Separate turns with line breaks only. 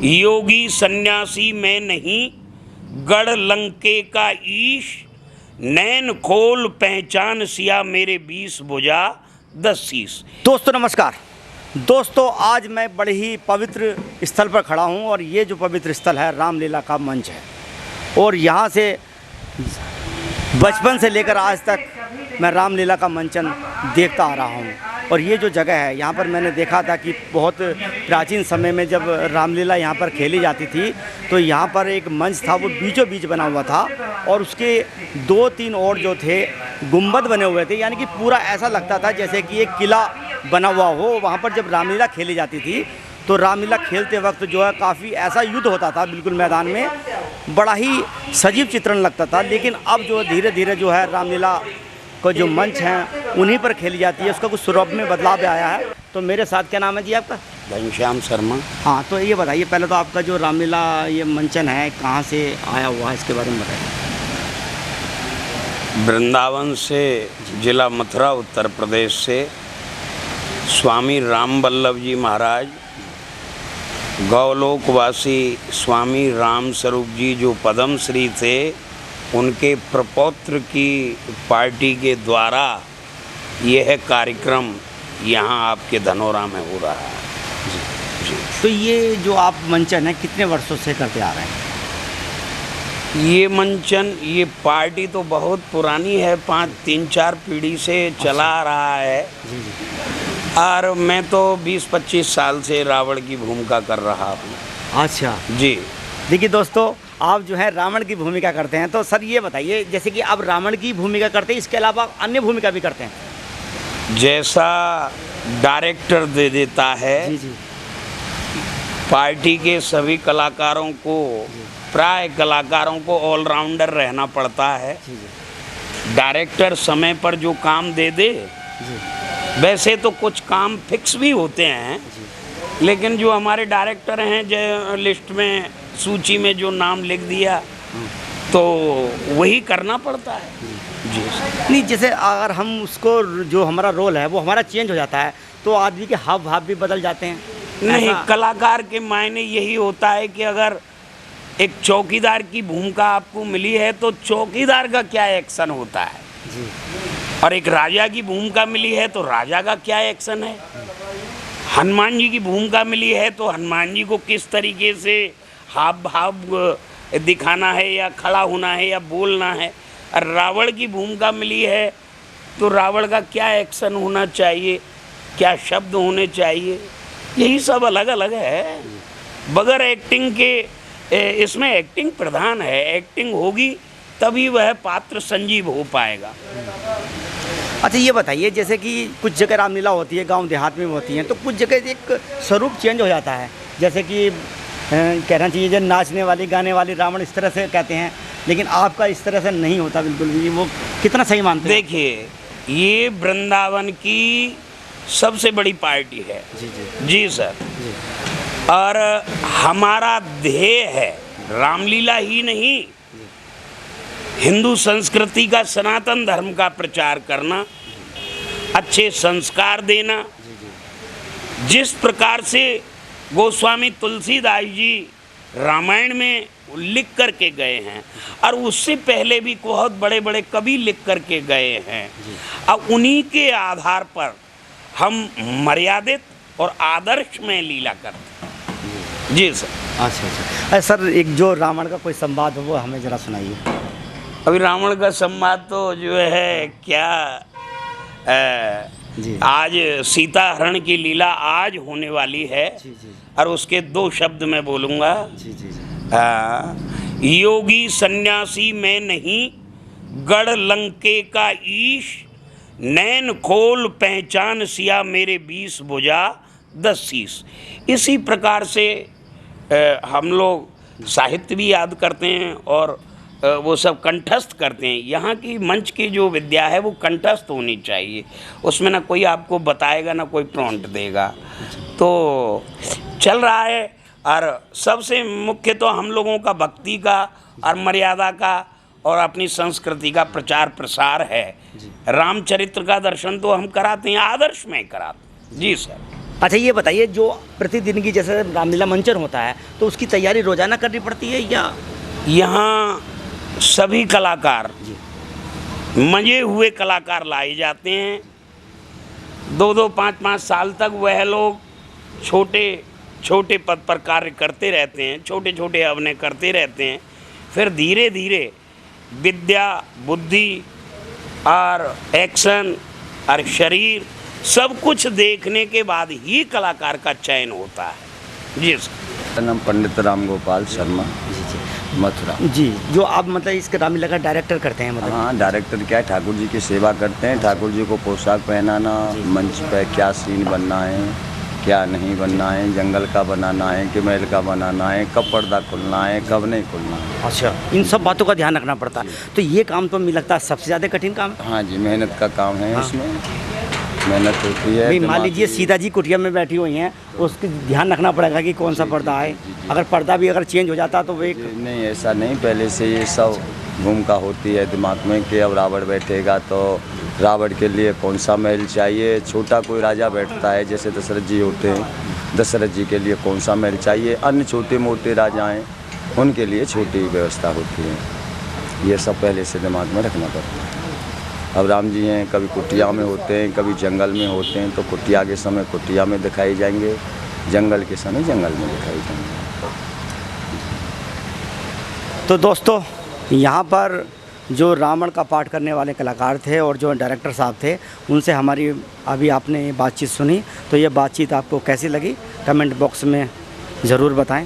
योगी सन्यासी मैं नहीं, गढ़ लंके का ईश, नैन खोल पहचान सिया मेरे 20 भुजा 10 शीश।
दोस्तों नमस्कार। दोस्तों आज मैं बड़े ही पवित्र स्थल पर खड़ा हूं और ये जो पवित्र स्थल है रामलीला का मंच है और यहाँ से बचपन से लेकर आज तक मैं रामलीला का मंचन देखता आ रहा हूँ। और ये जो जगह है यहाँ पर मैंने देखा था कि बहुत प्राचीन समय में जब रामलीला यहाँ पर खेली जाती थी तो यहाँ पर एक मंच था, वो बीचों बीच बना हुआ था और उसके 2-3 और जो थे गुंबद बने हुए थे, यानी कि पूरा ऐसा लगता था जैसे कि एक किला बना हुआ हो। वहाँ पर जब रामलीला खेली जाती थी तो रामलीला खेलते वक्त जो है काफ़ी ऐसा युद्ध होता था, बिल्कुल मैदान में बड़ा ही सजीव चित्रण लगता था। लेकिन अब जो धीरे धीरे जो है रामलीला को जो मंच हैं उन्हीं पर खेली जाती है, उसका कुछ स्वरूप में बदलाव भी आया है। तो मेरे साथ क्या नाम है जी आपका?
घनश्याम शर्मा।
हाँ, तो ये बताइए पहले तो आपका जो रामलीला ये मंचन है कहाँ से आया हुआ है, इसके बारे में बताइए।
वृंदावन से, जिला मथुरा, उत्तर प्रदेश से स्वामी राम वल्लभ जी महाराज, गौलोकवासी स्वामी राम स्वरूप जी जो पद्म श्री थे, उनके प्रपौत्र की पार्टी के द्वारा यह कार्यक्रम यहाँ आपके धनौरा में हो रहा है। जी।
तो ये जो आप मंचन है कितने वर्षों से करते आ रहे हैं?
ये मंचन, ये पार्टी तो बहुत पुरानी है, 3-4 पीढ़ी से चला आ रहा है।
जी जी।
और मैं तो 20-25 साल से रावण की भूमिका कर रहा हूँ।
अच्छा
जी।
देखिए दोस्तों, आप जो है रावण की भूमिका करते हैं, तो सर ये बताइए जैसे कि आप रावण की भूमिका करते हैं, इसके अलावा अन्य भूमिका भी करते हैं?
जैसा डायरेक्टर दे देता है,
जी जी।
पार्टी के सभी कलाकारों को, प्राय कलाकारों को ऑलराउंडर रहना पड़ता है।
जी जी।
डायरेक्टर समय पर जो काम दे दे,
जी।
वैसे तो कुछ काम फिक्स भी होते हैं, लेकिन जो हमारे डायरेक्टर हैं जो लिस्ट में, सूची में जो नाम लिख दिया तो वही करना पड़ता है। जी।
नहीं, जैसे अगर हम उसको जो हमारा रोल है वो हमारा चेंज हो जाता है तो आदमी के हाव भाव भी बदल जाते हैं।
नहीं, कलाकार के मायने यही होता है कि अगर एक चौकीदार की भूमिका आपको मिली है तो चौकीदार का क्या एक्शन होता है
जी,
और एक राजा की भूमिका मिली है तो राजा का क्या एक्शन है। हनुमान जी की भूमिका मिली है तो हनुमान जी को किस तरीके से हाव भाव दिखाना है या खड़ा होना है या बोलना है। और रावण की भूमिका मिली है तो रावण का क्या एक्शन होना चाहिए, क्या शब्द होने चाहिए, यही सब अलग अलग है। बगैर एक्टिंग के इसमें एक्टिंग प्रधान है, एक्टिंग होगी तभी वह पात्र संजीव हो पाएगा।
अच्छा ये बताइए जैसे कि कुछ जगह रामलीला होती है गांव देहात में होती हैं, तो कुछ जगह एक स्वरूप चेंज हो जाता है, जैसे कि कहना चाहिए जो नाचने वाली गाने वाली रावण इस तरह से कहते हैं, लेकिन आपका इस तरह से नहीं होता बिल्कुल भी। वो कितना सही मानते हैं?
देखिए, ये वृंदावन की सबसे बड़ी पार्टी है।
जी जी
जी सर।
जी।
और हमारा ध्येय है रामलीला ही नहीं, हिंदू संस्कृति का, सनातन धर्म का प्रचार करना, अच्छे संस्कार देना। जिस प्रकार से गोस्वामी तुलसीदास जी रामायण में लिख कर के गए हैं और उससे पहले भी बहुत बड़े बड़े कवि लिख कर के गए हैं, अब उन्हीं के आधार पर हम मर्यादित और आदर्श में लीला करते हैं। जी सर।
अच्छा अच्छा। सर एक जो रावण का कोई संवाद हो वो हमें ज़रा सुनाइए।
अभी रावण का संवाद तो जो है क्या,
जी।
आज सीता हरण की लीला आज होने वाली है।
जी जी
और उसके 2 शब्द मैं बोलूँगा।
जी जी।
योगी सन्यासी मैं नहीं, गढ़ लंके का ईश, नैन खोल पहचान सिया मेरे 20 भुजा 10 शीश। इसी प्रकार से हम लोग साहित्य भी याद करते हैं और वो सब कंठस्थ करते हैं। यहाँ की मंच की जो विद्या है वो कंठस्थ होनी चाहिए, उसमें ना कोई आपको बताएगा ना कोई प्रॉम्प्ट देगा। तो चल रहा है और सबसे मुख्य तो हम लोगों का भक्ति का और मर्यादा का और अपनी संस्कृति का प्रचार प्रसार है। रामचरित्र का दर्शन तो हम कराते हैं, आदर्श में कराते हैं। जी सर।
अच्छा ये बताइए, जो प्रतिदिन की जैसे रामलीला मंचन होता है तो उसकी तैयारी रोजाना करनी पड़ती है या?
यहाँ सभी कलाकार, मंजे हुए कलाकार लाए जाते हैं। 2-2, 5-5 साल तक वह लोग छोटे छोटे पद पर कार्य करते रहते हैं, छोटे छोटे अभिनय करते रहते हैं। फिर धीरे धीरे विद्या, बुद्धि और एक्शन और शरीर सब कुछ देखने के बाद ही कलाकार का चयन होता है। जी सर।
मेरा नाम पंडित राम गोपाल शर्मा, मथुरा।
जी, जो आप मतलब इसके रामलीला का डायरेक्टर करते हैं मतलब?
हाँ, डायरेक्टर क्या है, ठाकुर जी की सेवा करते हैं। ठाकुर जी को पोशाक पहनाना, मंच पर क्या सीन बनना है, क्या नहीं बनना है, जंगल का बनाना है कि महल का बनाना है, कब पर्दा खुलना है, कब नहीं खुलना है।
अच्छा, इन सब बातों का ध्यान रखना पड़ता है। तो ये काम तो मुझे लगता है सबसे ज़्यादा कठिन काम है।
हाँ जी, मेहनत का काम है।
हाँ।
इसमें मेहनत होती है।
भाई मान लीजिए सीता जी कुटिया में बैठी हुई हैं, उसकी ध्यान रखना पड़ेगा कि कौन सा पर्दा है। अगर पर्दा भी अगर चेंज हो जाता तो वो एक
नहीं, ऐसा नहीं, पहले से ये सब भूमिका होती है दिमाग में कि अब रावण बैठेगा तो रावण के लिए कौन सा महल चाहिए। छोटा कोई राजा बैठता है, जैसे दशरथ जी होते हैं, दशरथ जी के लिए कौन सा महल चाहिए। अन्य छोटे मोटे राजा हैं, उनके लिए छोटी व्यवस्था होती है। ये सब पहले से दिमाग में रखना पड़ता है। अब राम जी हैं, कभी कुटिया में होते हैं, कभी जंगल में होते हैं, तो कुटिया के समय कुटिया में दिखाई जाएंगे, जंगल के समय जंगल में दिखाई जाएंगे।
तो दोस्तों, यहाँ पर जो रावण का पाठ करने वाले कलाकार थे और जो डायरेक्टर साहब थे, उनसे हमारी अभी आपने बातचीत सुनी। तो ये बातचीत आपको कैसी लगी कमेंट बॉक्स में ज़रूर बताएं।